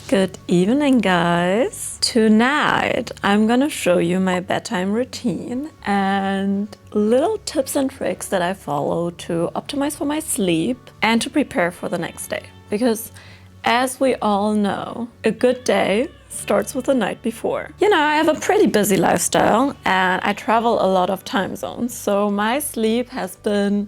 Good evening, guys. Tonight, I'm gonna show you my bedtime routine and little tips and tricks that I follow to optimize for my sleep and to prepare for the next day. Because as we all know, a good day starts with the night before. You know, I have a pretty busy lifestyle and I travel a lot of time zones, so my sleep has been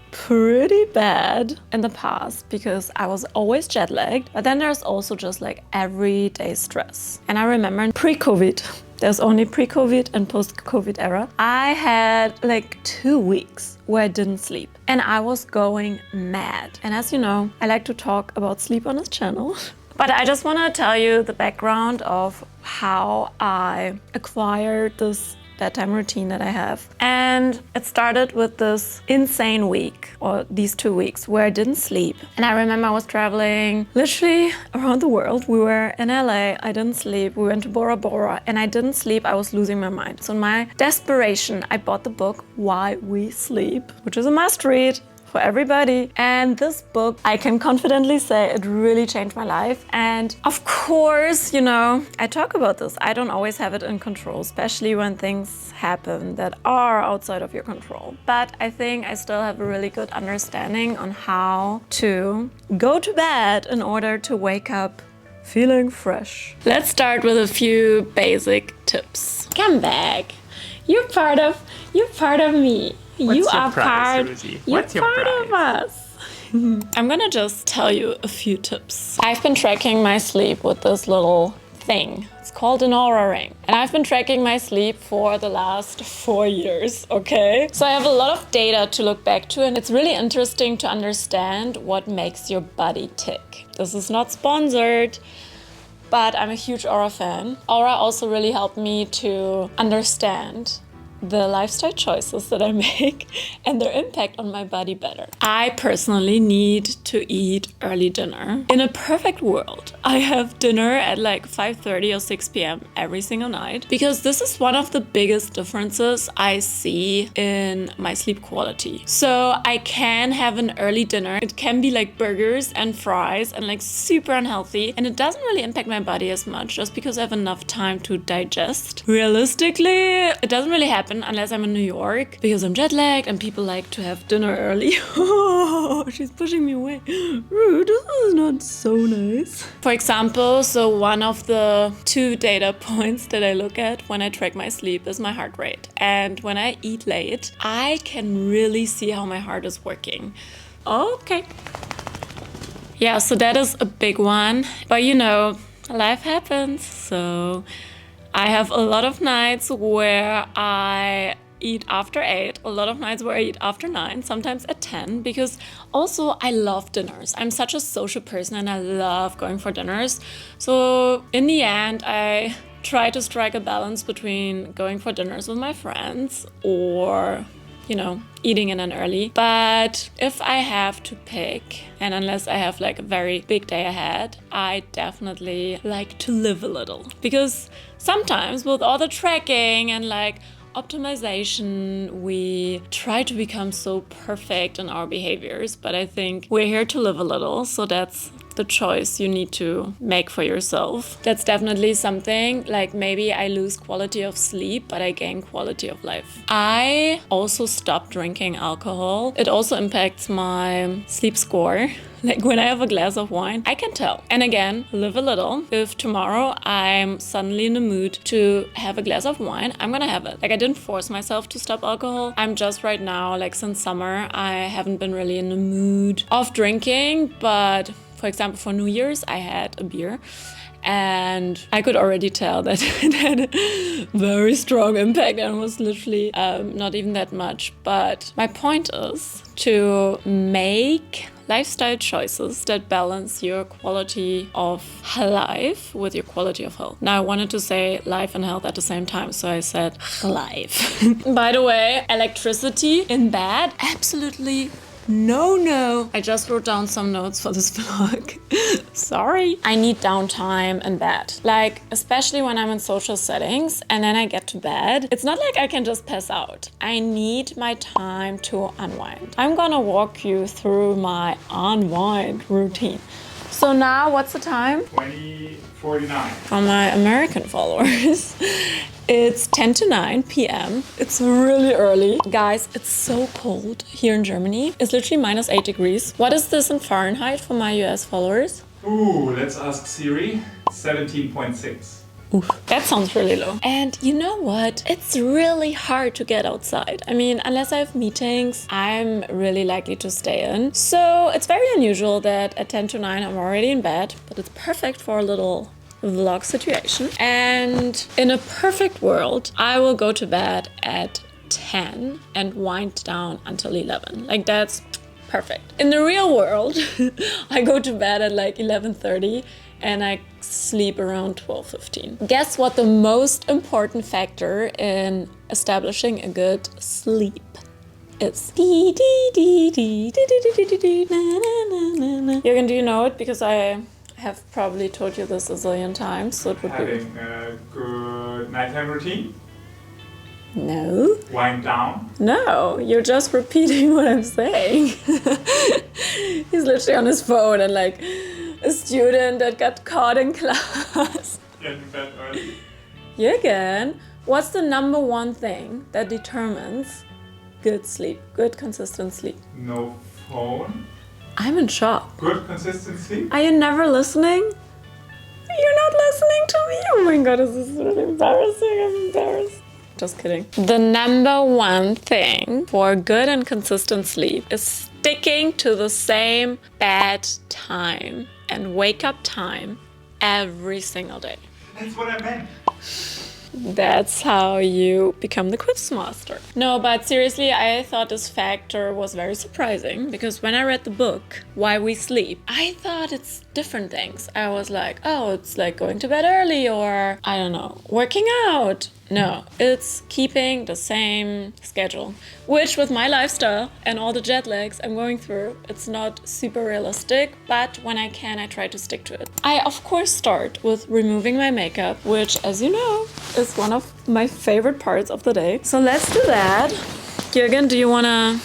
pretty bad in the past because I was always jet lagged, but then there's also just like everyday stress. And I remember in pre-COVID, there's only pre-COVID and post-COVID era, I had like 2 weeks where I didn't sleep and I was going mad. And as you know, I like to talk about sleep on this channel. But I just want to tell you the background of how I acquired this bedtime routine that I have. And it started with this insane week, or these 2 weeks, where I didn't sleep. And I remember I was traveling literally around the world. We were in LA, I didn't sleep. We went to Bora Bora and I didn't sleep. I was losing my mind. So in my desperation, I bought the book Why We Sleep, which is a must read for everybody. And this book, I can confidently say it really changed my life. And of course, you know, I talk about this. I don't always have it in control, especially when things happen that are outside of your control. But I think I still have a really good understanding on how to go to bed in order to wake up feeling fresh. Let's start with a few basic tips. Come back. You're part of me. You're part of us. I'm gonna just tell you a few tips. I've been tracking my sleep with this little thing. It's called an Oura ring. And I've been tracking my sleep for the last 4 years, okay? So I have a lot of data to look back to, and it's really interesting to understand what makes your body tick. This is not sponsored, but I'm a huge Oura fan. Oura also really helped me to understand the lifestyle choices that I make and their impact on my body better. I personally need to eat early dinner. In a perfect world, I have dinner at like 5:30 or 6 p.m. every single night, because this is one of the biggest differences I see in my sleep quality. So I can have an early dinner. It can be like burgers and fries and like super unhealthy, and it doesn't really impact my body as much just because I have enough time to digest. Realistically, it doesn't really happen unless I'm in New York, because I'm jet lagged and people like to have dinner early. Oh, she's pushing me away. This is not so nice. For example, so one of the 2 data points that I look at when I track my sleep is my heart rate. And when I eat late, I can really see how my heart is working. Okay. Yeah, so that is a big one. But you know, life happens, so I have a lot of nights where I eat after 8, a lot of nights where I eat after 9, sometimes at 10, because also I love dinners. I'm such a social person and I love going for dinners. So in the end, I try to strike a balance between going for dinners with my friends or, you know, eating in an early. But if I have to pick, and unless I have like a very big day ahead, I definitely like to live a little. Because sometimes with all the tracking and like optimization, we try to become so perfect in our behaviors, but I think we're here to live a little, so that's the choice you need to make for yourself. That's definitely something, like maybe I lose quality of sleep, but I gain quality of life. I also stopped drinking alcohol. It also impacts my sleep score. Like when I have a glass of wine, I can tell. And again, live a little. If tomorrow I'm suddenly in the mood to have a glass of wine, I'm gonna have it. Like I didn't force myself to stop alcohol. I'm just right now, like since summer, I haven't been really in the mood of drinking. But for example, for New Year's, I had a beer. And I could already tell that it had a very strong impact and was literally not even that much. But my point is to make lifestyle choices that balance your quality of life with your quality of health. Now I wanted to say life and health at the same time, so I said life. By the way, electricity in bed, absolutely no. I just wrote down some notes for this vlog. Sorry. I need downtime in bed. Like, especially when I'm in social settings and then I get to bed. It's not like I can just pass out. I need my time to unwind. I'm gonna walk you through my unwind routine. So now, what's the time? 20:49. For my American followers, it's 10 to 9 p.m. It's really early. Guys, it's so cold here in Germany. It's literally -8 degrees. What is this in Fahrenheit for my US followers? Ooh, let's ask Siri. 17.6. Oof, that sounds really low. And you know what? It's really hard to get outside. I mean, unless I have meetings, I'm really likely to stay in. So it's very unusual that at 10 to 9 I'm already in bed, but it's perfect for a little vlog situation. And in a perfect world, I will go to bed at 10 and wind down until 11. Like, that's perfect. In the real world, I go to bed at like 11:30 and I sleep around 12:15. Guess what the most important factor in establishing a good sleep is? Jurgen, do you know it? Because I have probably told you this a zillion times, so it would be... Having a good nighttime routine. No. Wind down. No, you're just repeating what I'm saying. He's literally on his phone and like a student that got caught in class. Get in bed early. Jurgen, what's the number one thing that determines good sleep, good consistent sleep? No phone. I'm in shock. Good consistent sleep. Are you never listening? You're not listening to me? Oh my god, this is really embarrassing. I'm embarrassed. Just kidding. The number one thing for good and consistent sleep is sticking to the same bed time and wake up time every single day. That's what I meant. That's how you become the quiz master. No, but seriously, I thought this factor was very surprising because when I read the book, Why We Sleep, I thought it's different things. I was like, oh, it's like going to bed early or, I don't know, working out. No, it's keeping the same schedule, which with my lifestyle and all the jet lags I'm going through, it's not super realistic, but when I can, I try to stick to it. I, of course, start with removing my makeup, which, as you know, is one of my favorite parts of the day. So let's do that. Jurgen, do you want to...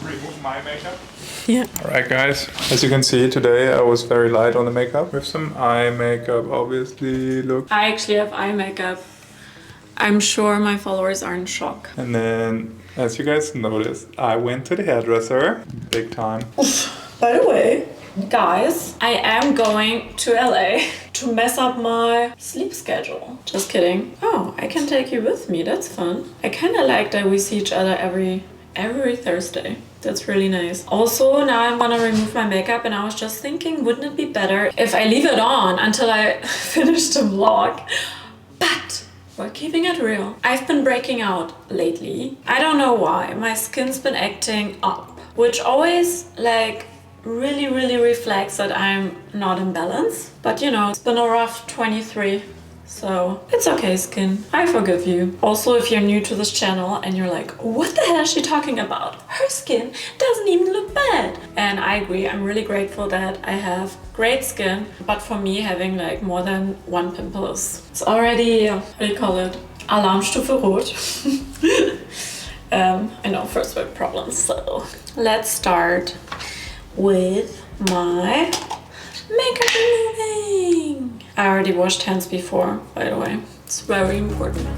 Remove my makeup. Yeah. Alright guys, as you can see today I was very light on the makeup. With some eye makeup, obviously. Look. I actually have eye makeup. I'm sure my followers are in shock. And then, as you guys noticed, I went to the hairdresser. Big time. By the way, guys, I am going to LA to mess up my sleep schedule. Just kidding. Oh, I can take you with me. That's fun. I kind of like that we see each other every Thursday. That's really nice. Also, now I'm gonna remove my makeup and I was just thinking, wouldn't it be better if I leave it on until I finish the vlog? But we're keeping it real. I've been breaking out lately. I don't know why. My skin's been acting up, which always like really reflects that I'm not in balance. But you know, it's been a rough 23. So it's okay, skin. I forgive you. Also, if you're new to this channel and you're like, what the hell is she talking about? Her skin doesn't even look bad. And I agree. I'm really grateful that I have great skin. But for me, having like more than one pimple it's already, what do you call it? Alarmstufe Rot. I know, first world problems. So let's start with my makeup removing. I already washed hands before, by the way. It's very important.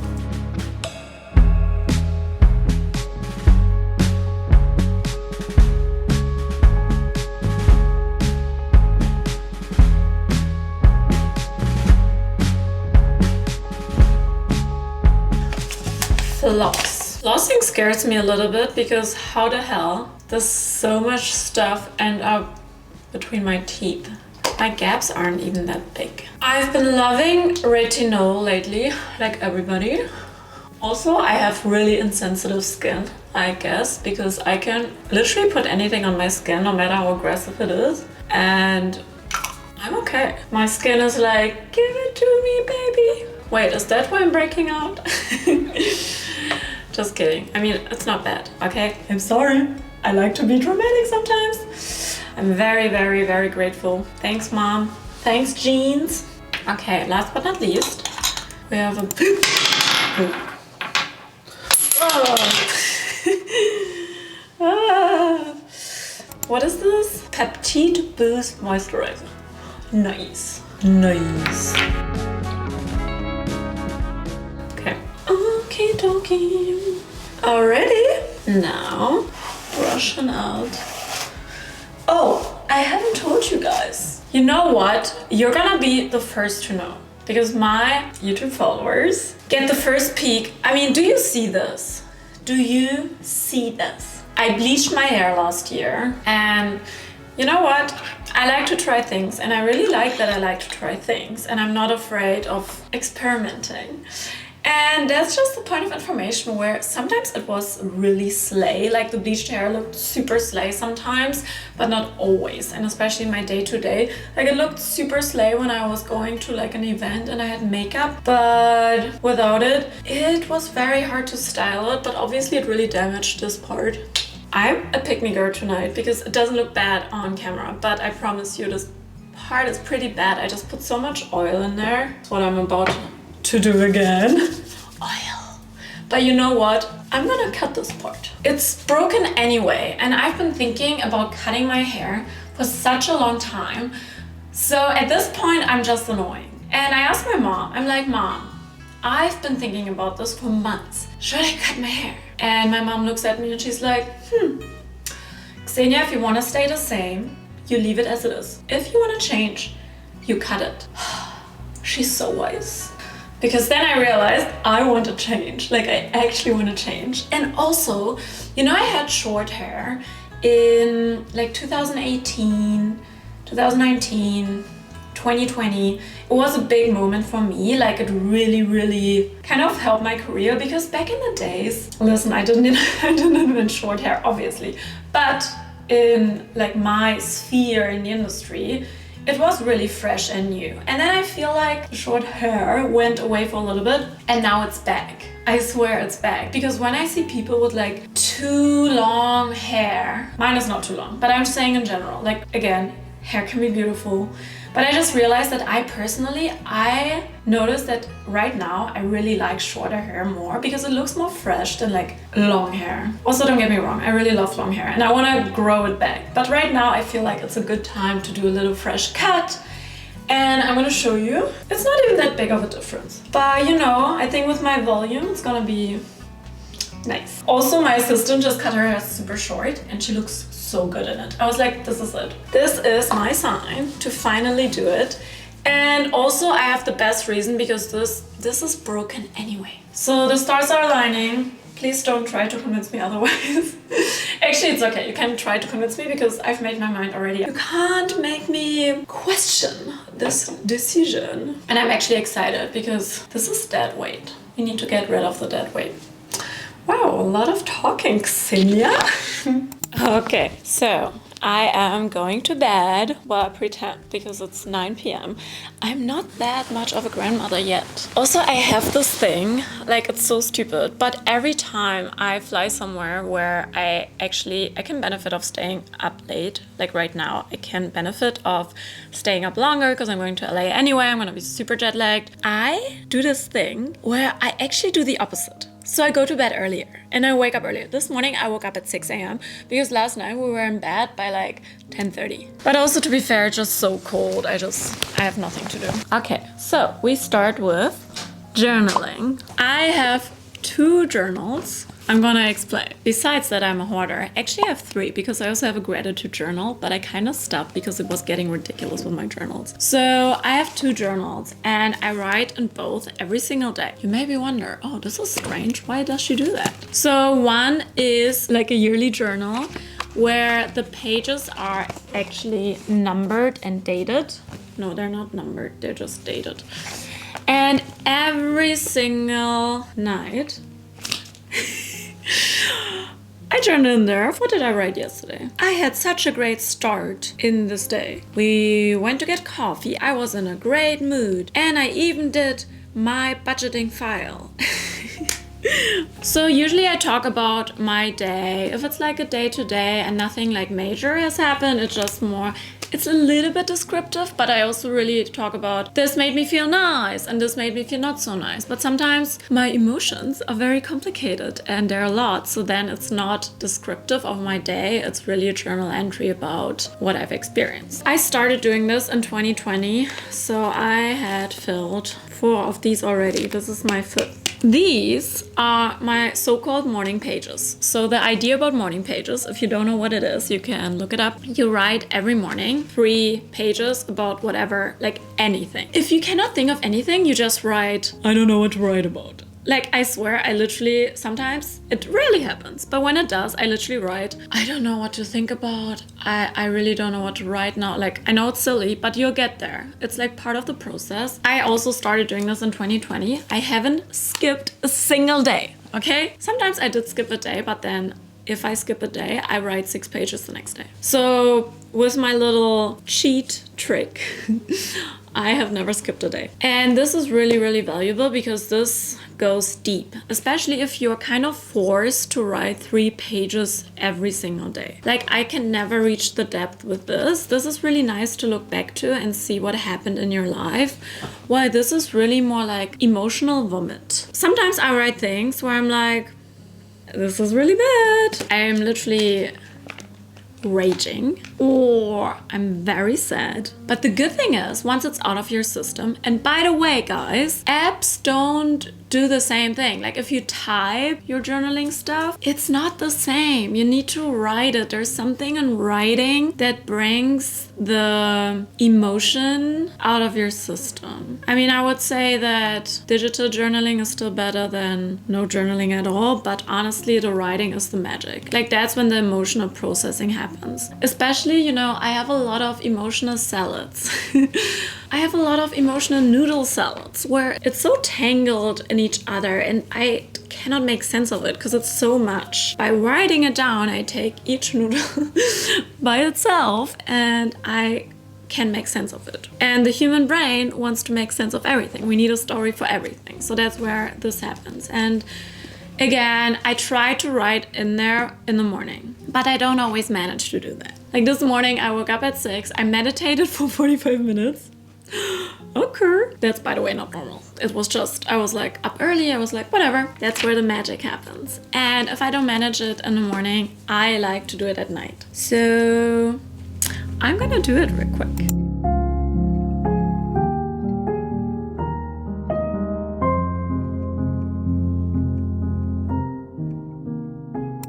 Floss. Flossing scares me a little bit because how the hell does so much stuff end up between my teeth? My gaps aren't even that big. I've been loving retinol lately, like everybody. Also, I have really insensitive skin, I guess, because I can literally put anything on my skin, no matter how aggressive it is, and I'm okay. My skin is like, give it to me, baby. Wait, is that why I'm breaking out? Just kidding. I mean, it's not bad, okay? I'm sorry. I like to be dramatic sometimes. I'm very grateful. Thanks, Mom. Thanks, jeans. Okay, last but not least, we have a... What is this? Peptide Boost Moisturizer. Nice. Nice. Okay. Okie dokie. Already? Now, brushing out. Oh, I haven't told you guys. You know what? You're gonna be the first to know. Because my YouTube followers get the first peek. I mean, do you see this? Do you see this? I bleached my hair last year, and you know what? I like to try things, and I really like that I like to try things, and I'm not afraid of experimenting. And that's just the point of information where sometimes it was really slay, like the bleached hair looked super slay sometimes, but not always. And especially in my day-to-day, like it looked super slay when I was going to like an event and I had makeup, but without it, it was very hard to style it, but obviously it really damaged this part. I'm a pick-me girl tonight because it doesn't look bad on camera, but I promise you this part is pretty bad. I just put so much oil in there. That's what I'm about to do again. Oil. But you know what? I'm gonna cut this part. It's broken anyway, and I've been thinking about cutting my hair for such a long time. So at this point, I'm just annoying. And I asked my mom, I'm like, Mom, I've been thinking about this for months. Should I cut my hair? And my mom looks at me and she's like, Xenia, if you wanna stay the same, you leave it as it is. If you wanna change, you cut it. She's so wise. Because then I realized I want to change, like I actually want to change. And also, you know, I had short hair in like 2018, 2019, 2020. It was a big moment for me, like it really kind of helped my career because back in the days, listen, I didn't invent short hair, obviously, but in like my sphere in the industry, it was really fresh and new. And then I feel like short hair went away for a little bit and now it's back. I swear it's back. Because when I see people with like too long hair, mine is not too long, but I'm saying in general, like again, hair can be beautiful. But I just realized that I noticed that right now I really like shorter hair more because it looks more fresh than like long hair. Also, don't get me wrong, I really love long hair and I want to grow it back. But right now I feel like it's a good time to do a little fresh cut. And I'm gonna show you. It's not even that big of a difference. But you know, I think with my volume, it's gonna be nice. Also, my assistant just cut her hair super short and she looks so good in it. I was like, this is it. This is my sign to finally do it. And also I have the best reason because this is broken anyway. So the stars are aligning. Please don't try to convince me otherwise. Actually, it's okay. You can try to convince me because I've made my mind already. You can't make me question this decision. And I'm actually excited because this is dead weight. We need to get rid of the dead weight. Wow, a lot of talking, Xenia. Okay, so I am going to bed. Well, I pretend because it's 9 p.m. I'm not that much of a grandmother yet. Also, I have this thing, like it's so stupid, but every time I fly somewhere where I can benefit of staying up late, like right now, I can benefit of staying up longer because I'm going to LA anyway, I'm gonna be super jet lagged. I do this thing where I actually do the opposite. So I go to bed earlier and I wake up earlier. This morning I woke up at 6 a.m. because last night we were in bed by like 10:30. But also, to be fair, it's just so cold. I have nothing to do. Okay, so we start with journaling. I have 2 journals. I'm gonna explain. Besides that, I'm a hoarder. Actually, I have 3 because I also have a gratitude journal, but I kind of stopped because it was getting ridiculous with my journals. So I have 2 journals and I write in both every single day. You maybe wonder, oh, this is strange. Why does she do that? So one is like a yearly journal where the pages are actually numbered and dated. No, they're not numbered. They're just dated. And every single night, I journal in there. What did I write yesterday? I had such a great start in this day. We went to get coffee. I was in a great mood. And I even did my budgeting file. So usually I talk about my day. If it's like a day-to-day and nothing like major has happened, it's just more, it's a little bit descriptive, but I also really talk about this made me feel nice and this made me feel not so nice. But sometimes my emotions are very complicated and there are a lot. So then it's not descriptive of my day. It's really a journal entry about what I've experienced. I started doing this in 2020. So I had filled 4 of these already. This is my 5th. These are my so-called morning pages. So the idea about morning pages, if you don't know what it is, you can look it up. You write every morning 3 pages about whatever, like anything. If you cannot think of anything, you just write, I don't know what to write about. Like, I swear, I literally, sometimes, it rarely happens, but when it does, I literally write, I don't know what to think about. I really don't know what to write now. Like, I know it's silly, but you'll get there. It's like part of the process. I also started doing this in 2020. I haven't skipped a single day, okay? Sometimes I did skip a day, but then if I skip a day, I write 6 pages the next day. So with my little cheat trick, I have never skipped a day. And this is really, really valuable because this goes deep, especially if you're kind of forced to write 3 pages every single day. Like, I can never reach the depth with this. This is really nice to look back to and see what happened in your life. While this is really more like emotional vomit. Sometimes I write things where I'm like, this is really bad. I'm literally raging or I'm very sad. But the good thing is, once it's out of your system, and by the way, guys, apps don't do the same thing. Like, if you type your journaling stuff, it's not the same. You need to write it. There's something in writing that brings the emotion out of your system. I mean, I would say that digital journaling is still better than no journaling at all, but honestly, the writing is the magic. Like, that's when the emotional processing happens. Especially, you know, I have a lot of emotional salads. I have a lot of emotional noodle salads where it's so tangled in each other and I cannot make sense of it because it's so much. By writing it down, I take each noodle by itself and I can make sense of it. And the human brain wants to make sense of everything. We need a story for everything. So that's where this happens. And again, I try to write in there in the morning, but I don't always manage to do that. Like this morning, I woke up at 6, I meditated for 45 minutes. Okay. That's, by the way, not normal. It was just, I was like up early, I was like, whatever. That's where the magic happens. And if I don't manage it in the morning, I like to do it at night. So I'm gonna do it real quick.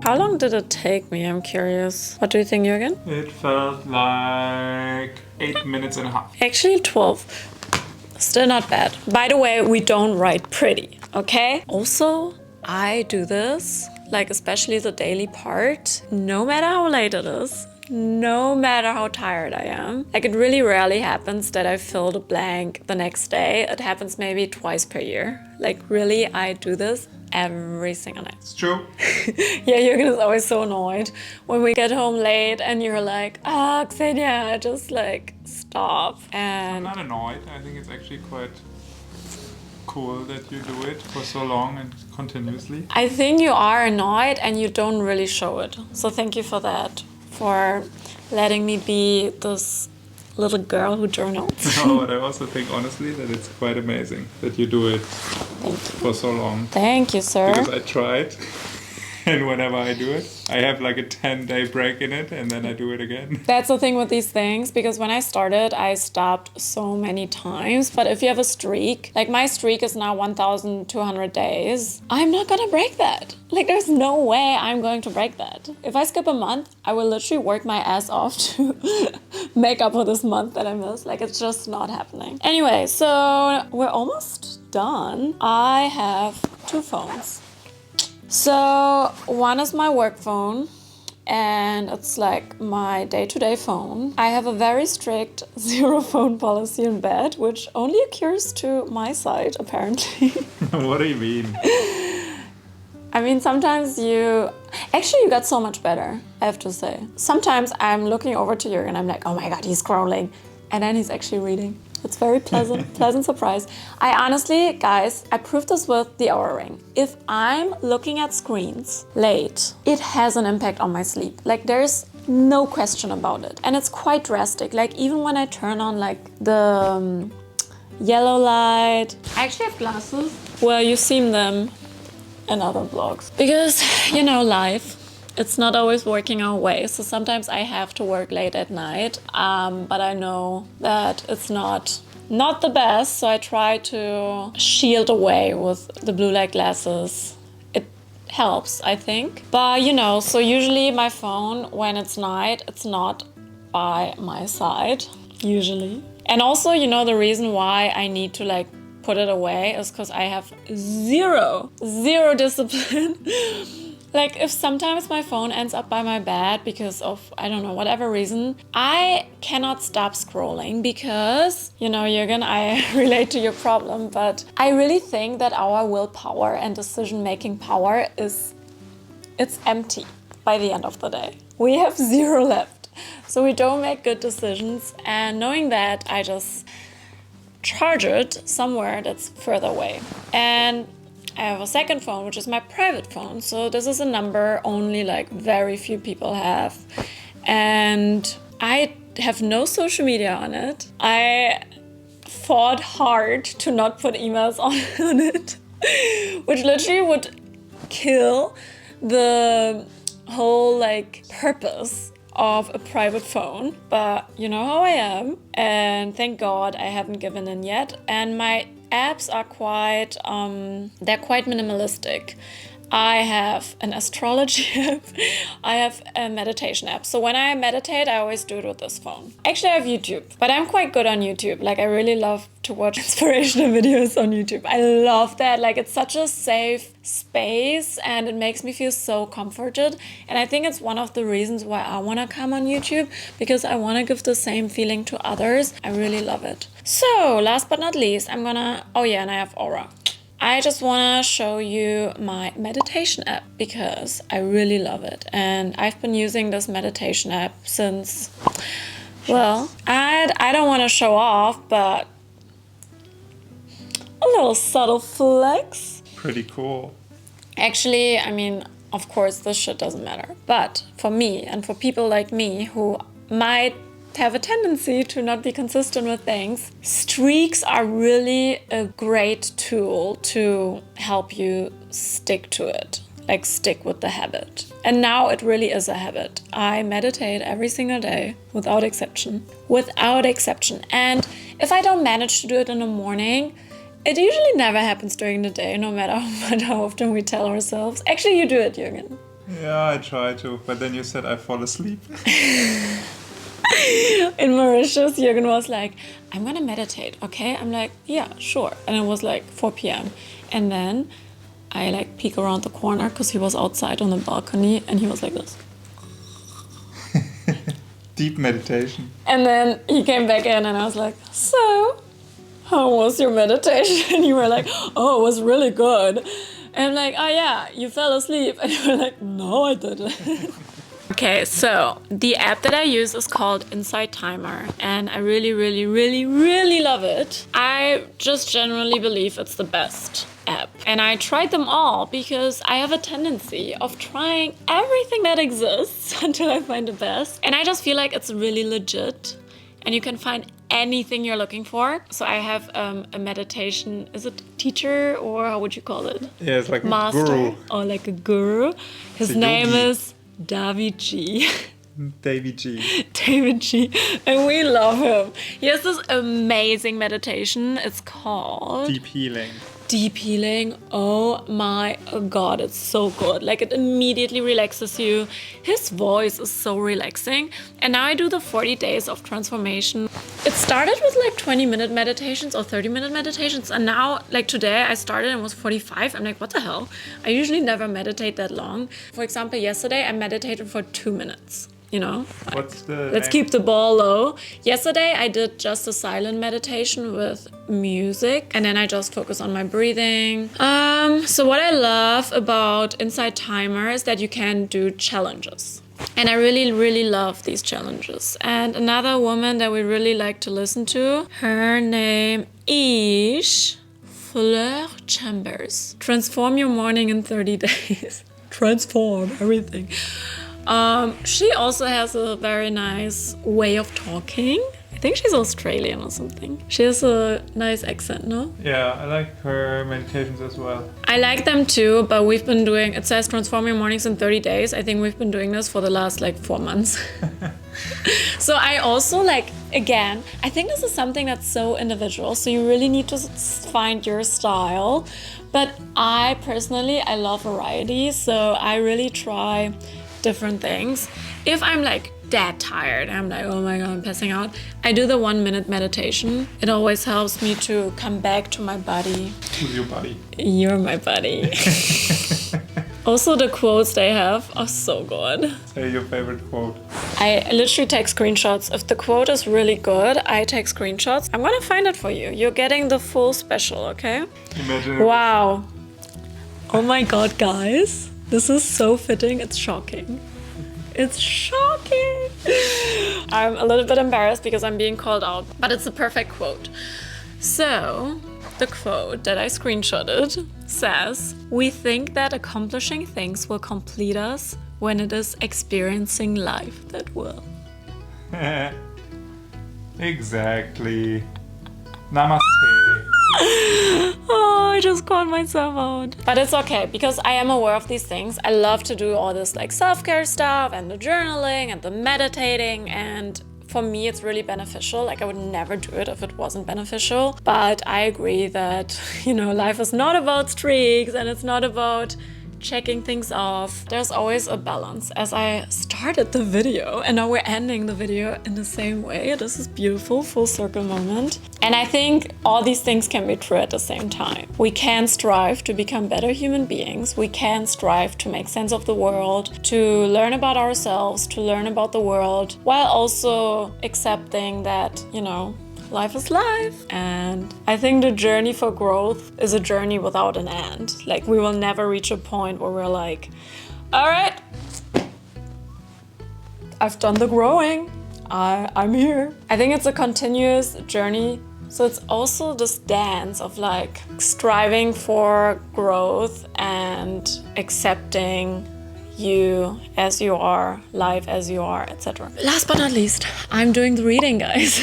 How long did it take me? I'm curious. What do you think, Jurgen? It felt like 8 minutes and a half. Actually 12. Still not bad. By the way, we don't write pretty, okay? Also, I do this, like especially the daily part, no matter how late it is, no matter how tired I am. Like, it really rarely happens that I fill the blank the next day. It happens maybe twice per year. Like, really, I do this every single night. It's true. Yeah, Jurgen is always so annoyed when we get home late and you're like, ah, Xenia, just like stop. And I'm not annoyed. I think it's actually quite cool that you do it for so long and continuously. I think you are annoyed and you don't really show it. So thank you for that, for letting me be this little girl who journals. No, but I also think honestly that it's quite amazing that you do it for so long. Thank you, sir. Because I tried, and whenever I do it, I have like a 10-day break in it, and then I do it again. That's the thing with these things, because when I started, I stopped so many times. But if you have a streak, like my streak is now 1,200 days, I'm not gonna break that. Like, there's no way I'm going to break that. If I skip a month, I will literally work my ass off to make up for this month that I missed. Like, it's just not happening. Anyway, so we're almost done. I have 2 phones. So one is my work phone and it's like my day-to-day phone. I have a very strict 0 phone policy in bed, which only occurs to my side, apparently. What do you mean? I mean, sometimes you got so much better, I have to say. Sometimes I'm looking over to Jurgen and I'm like, oh my God, he's scrolling. And then he's actually reading. It's very pleasant surprise. I honestly, guys, I proved this with the Oura Ring. If I'm looking at screens late, it has an impact on my sleep. Like, there's no question about it. And it's quite drastic. Like even when I turn on like the yellow light. I actually have glasses. Well, you've seen them in other vlogs. Because, you know, life, it's not always working our way. So sometimes I have to work late at night. But I know that it's not the best. So I try to shield away with the blue light glasses. It helps, I think. But, you know, so usually my phone, when it's night, it's not by my side, usually. And also, you know, the reason why I need to like put it away is because I have zero discipline. Like if sometimes my phone ends up by my bed because of, I don't know, whatever reason, I cannot stop scrolling because, you know, Jurgen, I relate to your problem, but I really think that our willpower and decision-making power it's empty by the end of the day. We have zero left. So we don't make good decisions, and knowing that, I just charge it somewhere that's further away. And I have a second phone, which is my private phone. So this is a number only like very few people have. And I have no social media on it. I fought hard to not put emails on it, which literally would kill the whole like purpose of a private phone. But you know how I am, and thank God I haven't given in yet. And my apps are quite they're quite minimalistic. I have an astrology app, I have a meditation app. So when I meditate, I always do it with this phone. Actually, I have YouTube, but I'm quite good on YouTube. Like I really love to watch inspirational videos on YouTube. I love that. Like it's such a safe space and it makes me feel so comforted. And I think it's one of the reasons why I want to come on YouTube, because I want to give the same feeling to others. I really love it. So last but not least, I'm gonna, oh yeah, and I have Aura. I just want to show you my meditation app because I really love it. And I've been using this meditation app since, well, I don't want to show off, but a little subtle flex. Pretty cool. Actually, I mean, of course, this shit doesn't matter. But for me and for people like me who might have a tendency to not be consistent with things, streaks are really a great tool to help you stick to it, like stick with the habit. And now it really is a habit. I meditate every single day without exception. And if I don't manage to do it in the morning, it usually never happens during the day, no matter how often we tell ourselves. Actually, you do it, Jurgen. Yeah, I try to, but then you said I fall asleep. In Mauritius, Jurgen was like, I'm gonna meditate, okay? I'm like, yeah, sure. And it was like 4 p.m. And then I like peek around the corner because he was outside on the balcony and he was like this. Deep meditation. And then he came back in and I was like, so, how was your meditation? And you were like, oh, it was really good. And I'm like, oh yeah, you fell asleep. And you were like, no, I didn't. Okay, so the app that I use is called Insight Timer, and I really, really, really, really love it. I just generally believe it's the best app. And I tried them all because I have a tendency of trying everything that exists until I find the best. And I just feel like it's really legit and you can find anything you're looking for. So I have a meditation, is it teacher or how would you call it? Yeah, it's like Master, a guru. or like a guru. His name is David G. David G. David G. And we love him. He has this amazing meditation. It's called Deep Healing. Deep Healing. Oh my God, it's so good. Like it immediately relaxes you. His voice is so relaxing. And now I do the 40 days of transformation. It started with like 20-minute meditations or 30-minute meditations. And now, like today, I started and it was 45. I'm like, what the hell? I usually never meditate that long. For example, yesterday I meditated for 2 minutes. You know, let's keep the ball low. Yesterday I did just a silent meditation with music and then I just focus on my breathing. So what I love about Insight Timer is that you can do challenges. And I really, really love these challenges. And another woman that we really like to listen to, her name is Fleur Chambers. Transform your morning in 30 days. Transform everything. She also has a very nice way of talking. I think she's Australian or something. She has a nice accent, no? Yeah, I like her meditations as well. I like them too, but we've been doing, it says transform your mornings in 30 days. I think we've been doing this for the last like 4 months. So I also like, again, I think this is something that's so individual. So you really need to find your style. But I personally, I love variety. So I really try different things. If I'm like dead tired, I'm like, oh my God, I'm passing out, I do the 1 minute meditation. It always helps me to come back to my body. Who's your buddy? You're my buddy. Also, the quotes they have are so good. Say your favorite quote. I literally take screenshots. If the quote is really good, I take screenshots. I'm gonna find it for you. You're getting the full special, okay? Imagine. Wow. Oh my God, guys. This is so fitting. It's shocking. It's shocking. I'm a little bit embarrassed because I'm being called out, but it's a perfect quote. So, the quote that I screenshotted says, "We think that accomplishing things will complete us when it is experiencing life that will." Exactly. Namaste. Oh, I just called myself out. But it's okay, because I am aware of these things. I love to do all this like self-care stuff and the journaling and the meditating, and for me it's really beneficial. Like I would never do it if it wasn't beneficial. But I agree that, you know, life is not about streaks and it's not about checking things off. There's always a balance. As I started the video and now we're ending the video in the same way. This is beautiful, full circle moment. And I think all these things can be true at the same time. We can strive to become better human beings. We can strive to make sense of the world, to learn about ourselves, to learn about the world, while also accepting that, you know, life is life. And I think the journey for growth is a journey without an end. Like we will never reach a point where we're like, all right, I've done the growing. I'm here. I think it's a continuous journey. So it's also this dance of like striving for growth and accepting you as you are, life as you are, etc. Last but not least, I'm doing the reading, guys.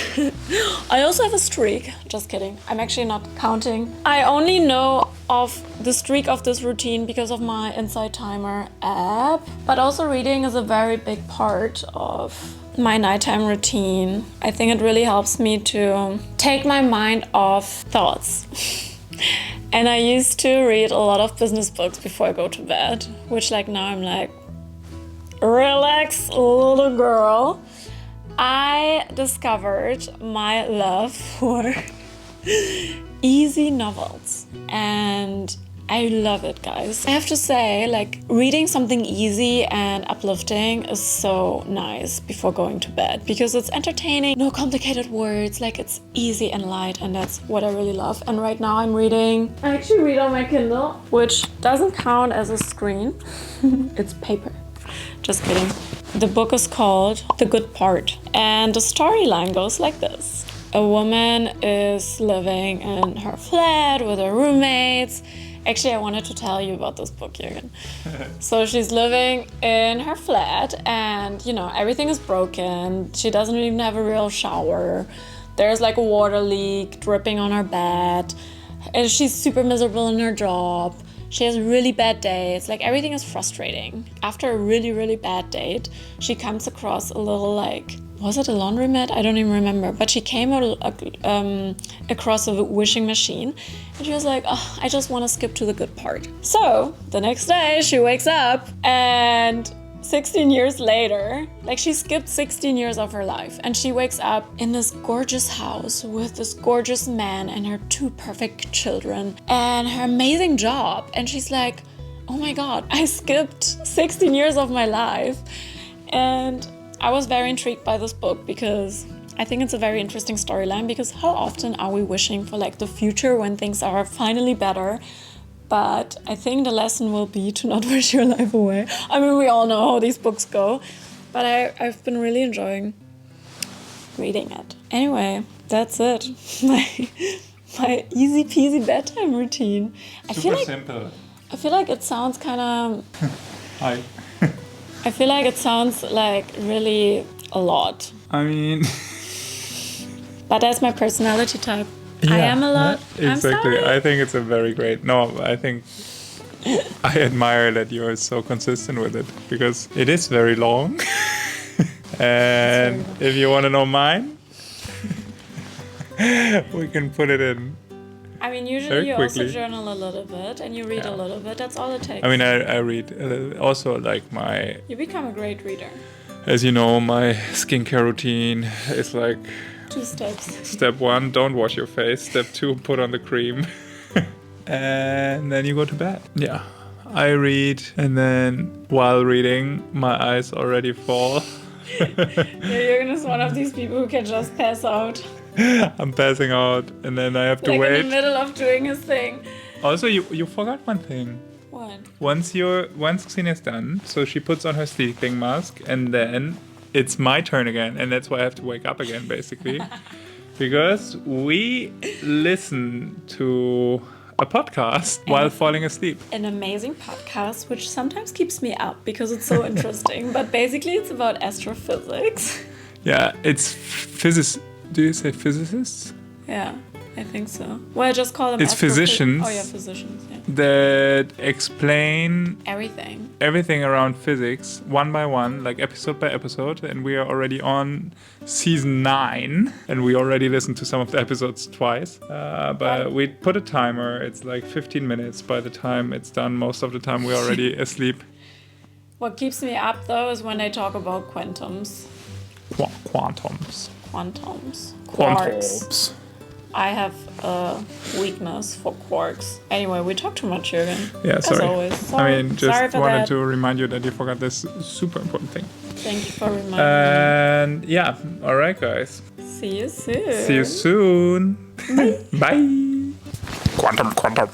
I also have a streak. Just kidding. I'm actually not counting. I only know of the streak of this routine because of my Insight Timer app. But also reading is a very big part of my nighttime routine. I think it really helps me to take my mind off thoughts. And I used to read a lot of business books before I go to bed, which like now I'm like, relax, little girl. I discovered my love for easy novels and I love it, guys. I have to say, like, reading something easy and uplifting is so nice before going to bed because it's entertaining, no complicated words, like it's easy and light, and that's what I really love. And right now I'm reading, I actually read on my Kindle, which doesn't count as a screen. It's paper. Just kidding. The book is called The Good Part, and the storyline goes like this. A woman is living in her flat with her roommates. Actually, I wanted to tell you about this book, Jurgen. So she's living in her flat and, you know, everything is broken. She doesn't even have a real shower. There's like a water leak dripping on her bed. And she's super miserable in her job. She has really bad days. Like everything is frustrating. After a really, really bad date, she comes across a little like, was it a laundromat? I don't even remember. But she came across a washing machine and she was like, oh, I just want to skip to the good part. So the next day she wakes up and 16 years later, like she skipped 16 years of her life and she wakes up in this gorgeous house with this gorgeous man and her 2 perfect children and her amazing job. And she's like, oh my God, I skipped 16 years of my life. And I was very intrigued by this book because I think it's a very interesting storyline, because how often are we wishing for like the future when things are finally better? But I think the lesson will be to not wish your life away. I mean, we all know how these books go, but I've been really enjoying reading it. Anyway, that's it. My easy peasy bedtime routine. Super simple. I feel like it sounds kind of... Hi. I feel like it sounds like really a lot. I mean... But that's my personality type. I am a lot. Exactly. I'm sorry. I think it's a very great... No, I think... I admire that you're so consistent with it. Because it is very long. And if you want to know mine... we can put it in. I mean, usually you also journal a little bit and you read a little bit. That's all it takes. I mean, I read also like my... You become a great reader. As you know, my skincare routine is like... 2 steps. Step 1, don't wash your face. Step 2, put on the cream. And then you go to bed. Yeah. I read and then while reading, my eyes already fall. Jurgen is one of these people who can just pass out. I'm passing out and then I have to wait. In the middle of doing his thing. Also, you forgot one thing. What? Once Xenia's done, so she puts on her sleeping mask and then it's my turn again. And that's why I have to wake up again, basically. Because we listen to a podcast while falling asleep. An amazing podcast, which sometimes keeps me up because it's so interesting. But basically it's about astrophysics. Yeah, it's physics. Do you say physicists? Yeah, I think so. Well, I just call them physicians. Oh yeah, physicians, yeah. That explain everything around physics one by one, like episode by episode. And we are already on season 9 and we already listened to some of the episodes twice. But we put a timer. It's like 15 minutes. By the time it's done, most of the time we're already asleep. What keeps me up though is when they talk about quantums. Quantums. Quarks. I have a weakness for quarks. Anyway, we talk too much, Jurgen. Yeah, sorry. As always. Sorry. I mean, just wanted to remind you that you forgot this super important thing. Thank you for reminding me. And yeah, all right, guys. See you soon. See you soon. Bye. Quantum.